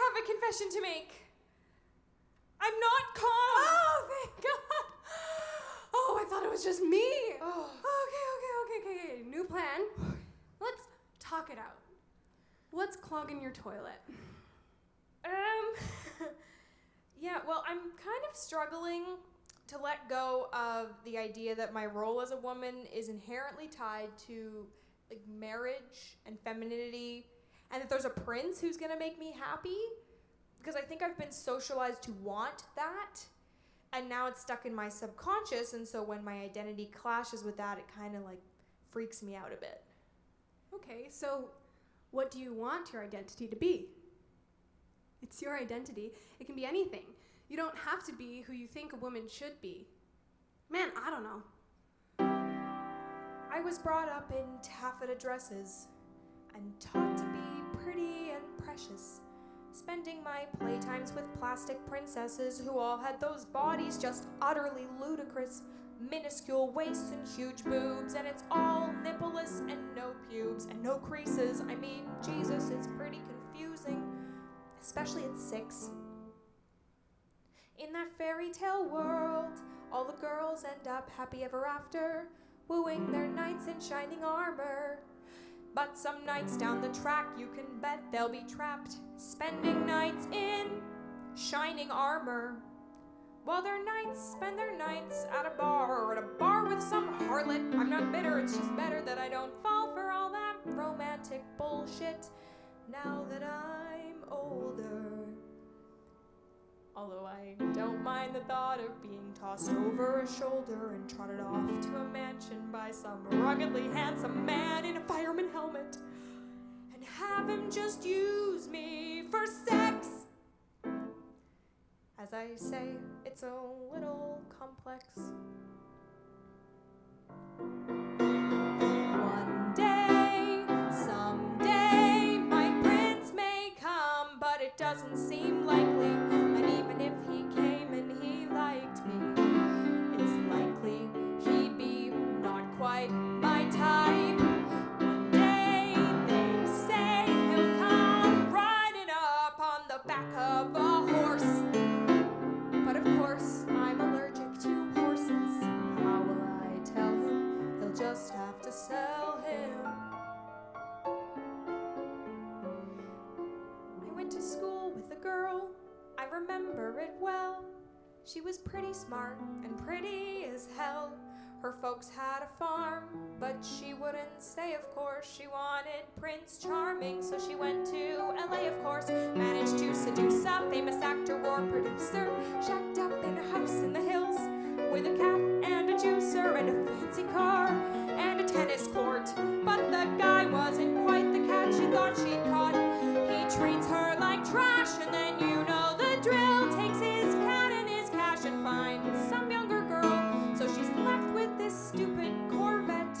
have a confession to make. I'm not calm. Oh, thank God. Oh, I thought it was just me. Oh. Okay. New plan. Let's talk it out. What's clogging your toilet? Yeah, well, I'm kind of struggling to let go of the idea that my role as a woman is inherently tied to like marriage and femininity, and that there's a prince who's gonna make me happy, because I think I've been socialized to want that, and now it's stuck in my subconscious, and so when my identity clashes with that, it kind of like freaks me out a bit. Okay, so what do you want your identity to be? It's your identity. It can be anything. You don't have to be who you think a woman should be. Man, I don't know. I was brought up in taffeta dresses and taught to be pretty and precious, spending my playtimes with plastic princesses who all had those bodies just utterly ludicrous, minuscule waists and huge boobs, and it's all nippleless and no pubes and no creases. I mean, Jesus, it's pretty confusing, especially at 6. In that fairy tale world, all the girls end up happy ever after, wooing their knights in shining armor. But some nights down the track, you can bet they'll be trapped, spending nights in shining armor. While their knights spend their nights at a bar, or at a bar with some harlot. I'm not bitter, it's just better that I don't fall for all that romantic bullshit now that I'm older. Although I don't mind the thought of being tossed over a shoulder and trotted off to a mansion by some ruggedly handsome man in a fireman helmet, and have him just use me for sex. As I say, it's a little complex. One day, someday, my prince may come, but it doesn't seem likely. And even if he came and he liked me, it's likely he'd be not quite my type. One day, they say he'll come riding up on the back of a horse. But of course, I'm allergic to horses. How will I tell him? He'll just have to sell him. I went to school with a girl, I remember it well. She was pretty smart and pretty as hell. Her folks had a farm, but she wouldn't stay, of course. She wanted Prince Charming, so she went to LA, of course. Managed to seduce a famous actor or producer, shacked up in a house in the hills with a cat and a juicer and a fancy car and a tennis court. But the guy wasn't quite the cat she thought she'd caught. He treats her like trash, and then you know the drill. Takes his cat and his cash and finds some younger girl. So she's left with this stupid Corvette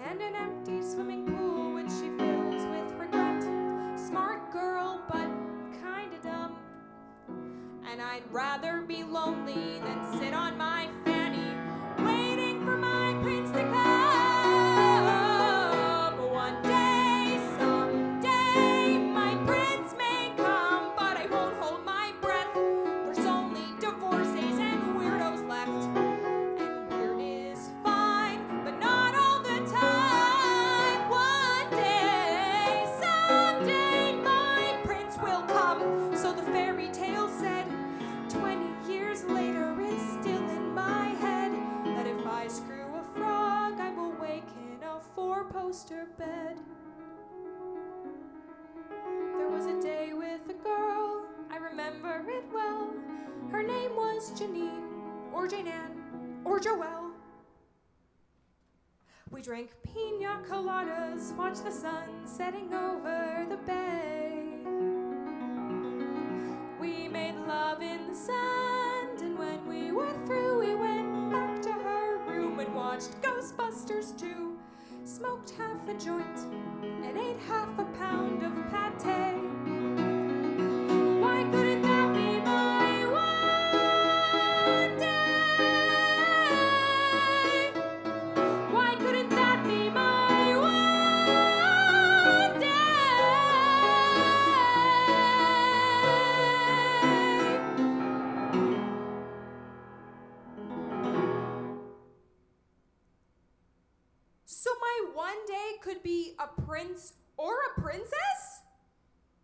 and an empty swimming pool which she fills with regret. Smart girl, but kinda dumb. And I'd rather be lonely than sit on my fanny waiting for my prince to come. One day, someday, my prince may come, but I won't hold my breath. There's only divorcees and weirdos left. And weird is fine, but not all the time. One day, someday, my prince will come. So the fairy tale said. 20 years later, it's still in my head that if I screw a frog, I will wake in a 4-poster bed. There was a day with a girl, I remember it well. Her name was Janine, or Jane-Ann, or Joelle. We drank pina coladas, watched the sun setting over the bay. We made love in the sand, and when we were through, we went back to her room and watched Ghostbusters 2. Smoked half a joint and ate half a pound of pate. Why couldn't that be my one day? Why couldn't that be my one day? one day could be a prince or a princess?